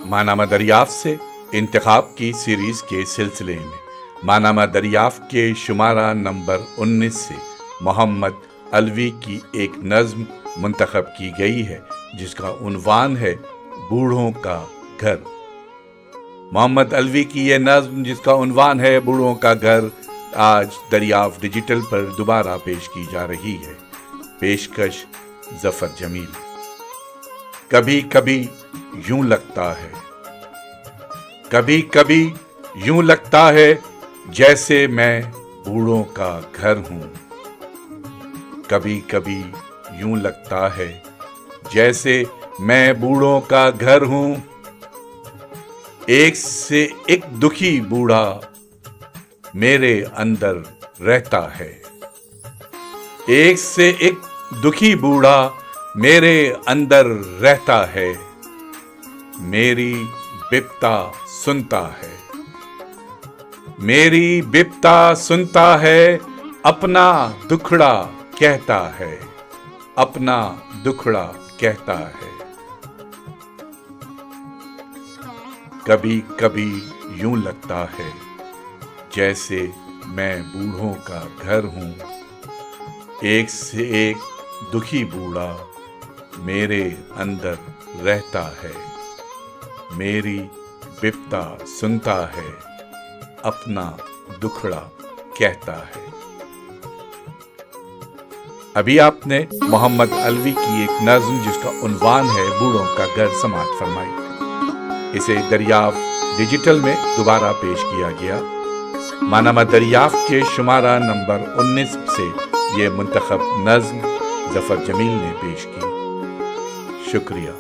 मानामा दरियाफ्त से इंतखाब की सीरीज के सिलसिले में मानामा दरियाफ्त के शुमारा नंबर 19 से मोहम्मद अलवी की एक नज़्म मुंतखब की गई है जिसका उन्वान है बूढ़ों का घर। मोहम्मद अलवी की यह नज़्म जिसका उन्वान है बूढ़ों का घर आज दरियाफ्त डिजिटल पर दोबारा पेश की जा रही है। पेशकश जफर जमील। कभी कभी यूं लगता है, कभी कभी यूं लगता है जैसे मैं बूढ़ों का घर हूं। कभी कभी यूं लगता है जैसे मैं बूढ़ों का घर हूं। एक से एक दुखी बूढ़ा मेरे अंदर रहता है। एक से एक दुखी बूढ़ा मेरे अंदर रहता है। मेरी बिपता सुनता है, मेरी बिपता सुनता है, अपना दुखड़ा कहता है, अपना दुखड़ा कहता है। कभी कभी यूं लगता है जैसे मैं बूढ़ों का घर हूं। एक से एक दुखी बूढ़ा मेरे अंदर रहता है। मेरी बिपता सुनता है, अपना दुखड़ा कहता है। अभी आपने मोहम्मद अलवी की एक नज़्म जिसका उन्वान है बूढ़ों का घर समाअत फरमाई। इसे दरियाफ्त डिजिटल में दोबारा पेश किया गया। मानामा दरियाफ्त के शुमारा नंबर 19 से ये मुंतखब नज़्म जफर जमील ने पेश की। शुक्रिया।